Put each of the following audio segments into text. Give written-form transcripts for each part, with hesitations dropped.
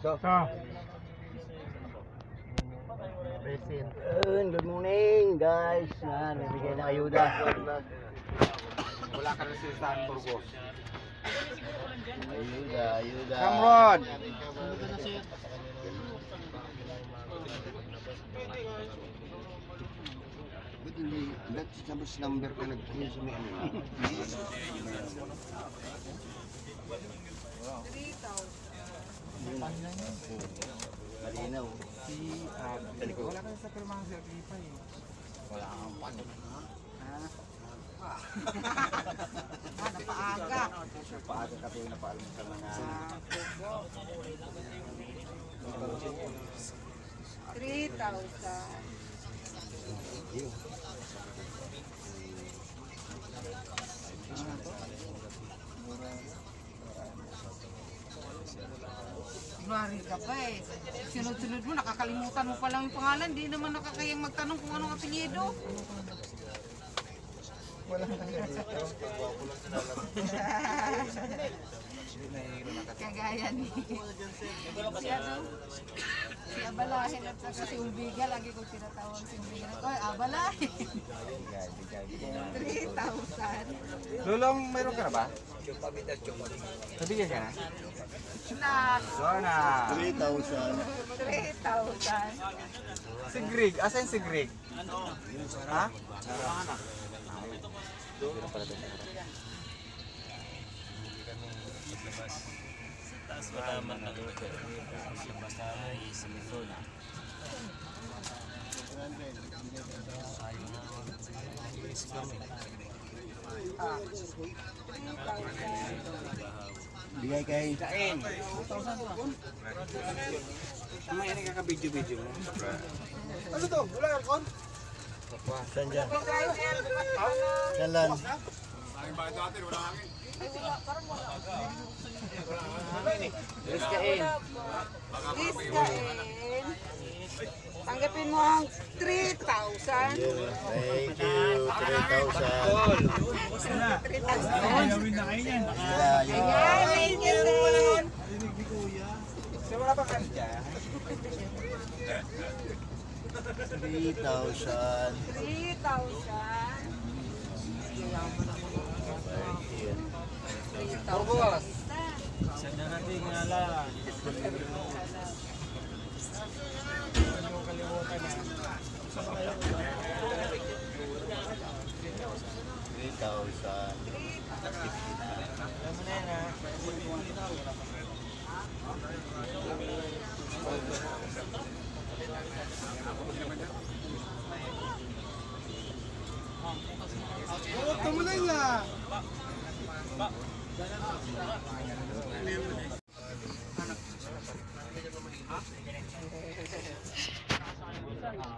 Good morning guys. Bibigyan ng ayuda. Wala ka na sa Burgos. Ayuda. Cameron! Ba't hindi, ba't sabos number ka nag-clear sa may ano? 3,000. Malinaw. Wala ka na sa pirmahan sa Agripa eh. Wala kang paano. Napaaga. Paaga ka tayo napaalam sa mga... 3,000. Kunwari ka pa eh. Sunod-sunod mo, nakakalimutan mo pa lang yung pangalan. Di naman nakakayang magtanong kung anong apelyido. Wala na nga dito. Kagaya ni si Abalahin at saka si Umbiga. Lagi kong tinatawag si Umbiga. Oy, Abalahin. 3,000. Lulong, mayroon ka na ba? Nabigyan ka na? Sona! 3,000. 3,000. Si Greg, asan si Greg? Ha? Bigay kay Kain. Mamaya na kakabidyo-bidyo mo. Ano to? Wala aircon? Saan dyan? Saan lang? Please Kain. Tanggapin mo ang 3,000. Thank you. 3,000. 3,000. Ayan. Thank you, sir. So wala pa ka dyan? 3,000. 3,000. Burgos! Sana natin ngalan.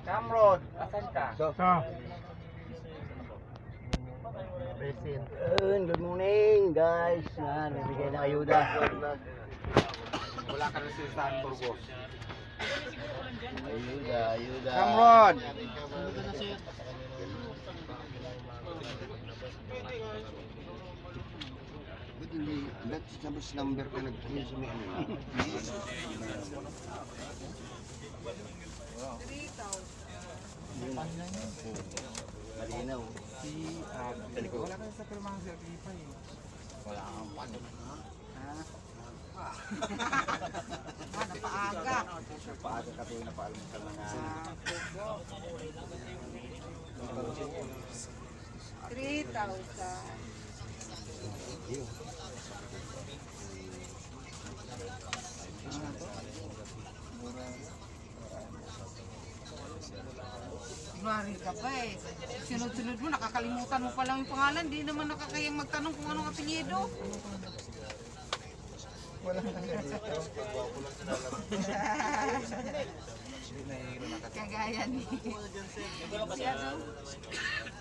Cameron, asan ka? Good morning guys. Bibigyan ng ayuda. Wala ka na sa Burgos. Ayuda. Cameron! Ba't hindi, ba't sabos number ka nag-clear sa may ano? 3,000. Malinaw. Wala ka na sa pirmahan sa Agripa eh. Wala kang paano. Napaaga. Paaga ka tayo napaalam sa mga... 3,000. Kunwari ka pa eh. Sunod-sunod mo, nakakalimutan mo pa lang yung pangalan. Di naman nakakayang magtanong kung anong apelyido. Wala na nga dito. Kagaya ni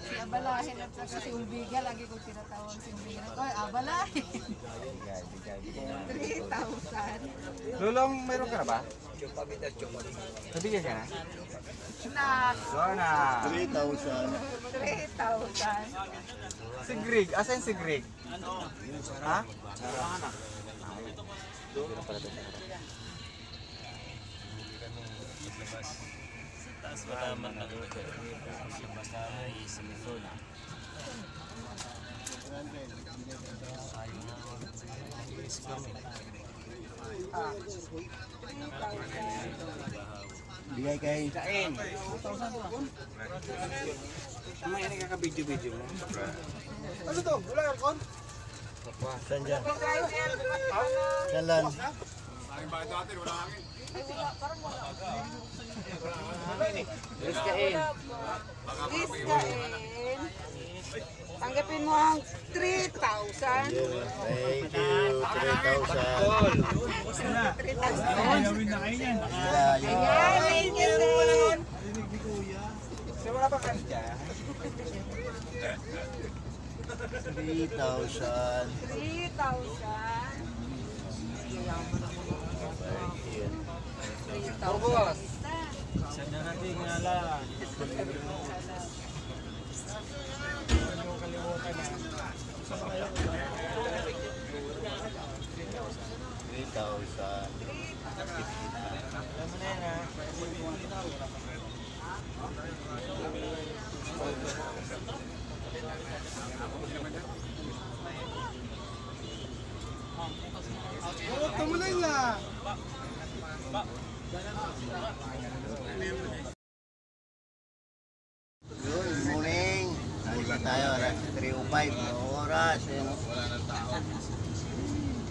si Abalahin at saka si Umbiga. Lagi kong tinatawag si Umbiga. Oy, Abalahin. 3,000. Lulong, mayroon ka na ba? Nabigyan ka na? Sona! 3,000. 3,000. Si Greg, asan si Greg? Ha? paglabas. Taas malaman na doon. Paglabas na ay silisod. Bigay kay Kain. Mamaya nakaka-video-video mo. Ano to? Wala aircon? saan dyan? Saan lang? Let's kain. Please kain. Tanggapin mo ang 3,000. Thank you. 3,000. Ayan, thank you, sir. Kasi wala pa kanya. 3,000. 3,000. Saan na natin nga lang. Alam mo na yan ha. Good morning. Nandito tayo, alas 3:05 na oras. Ayan, oh. Wala nang tao.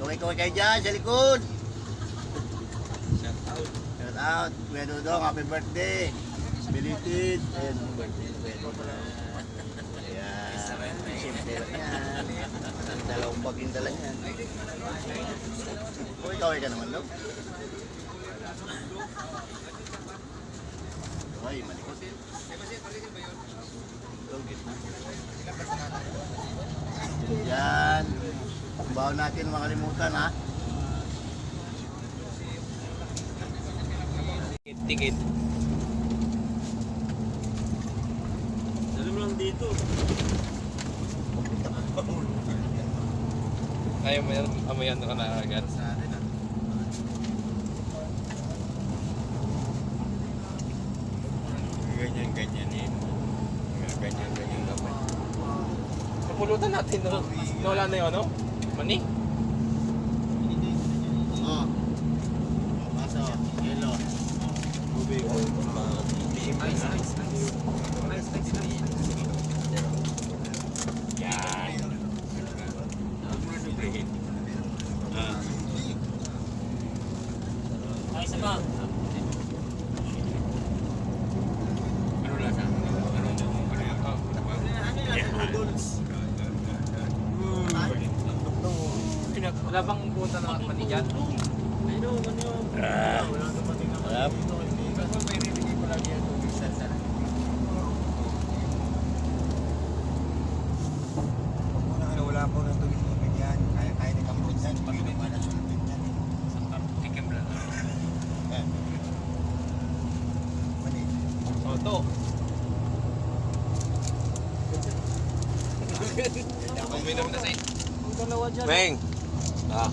Kaway-kaway kayo dyan sa likod. Shout out. Kuya Dudong, happy birthday. Belated. Ayan, birthday. Ayan. Simple lang yan. Dalawang bag yung dala yan. Kaway-kaway ka naman, no? Ay, malikot. Yan. Bawa natin makalimutan, ha? Tikit. Dali mo lang dito. Ayaw mo yan, amoyan ka na agad. Ganyan-ganyanin. Ganyan-ganyan naman. Kapulutan natin, no? Nawala na yung ano? Mani? Oh. Paso. Yellow. Tubig. Yan. Ay, isa pa. Ano lasa? Wala bang punta na mani dyan? Sarap. Wala po ng tubig yan. Kaya ni Kampung yan. Pag naman na sulubin yan. Tikim lang. Mani. Oto. Ako minum na sa'yo. Ang dalawa dyan. Beng! Ah.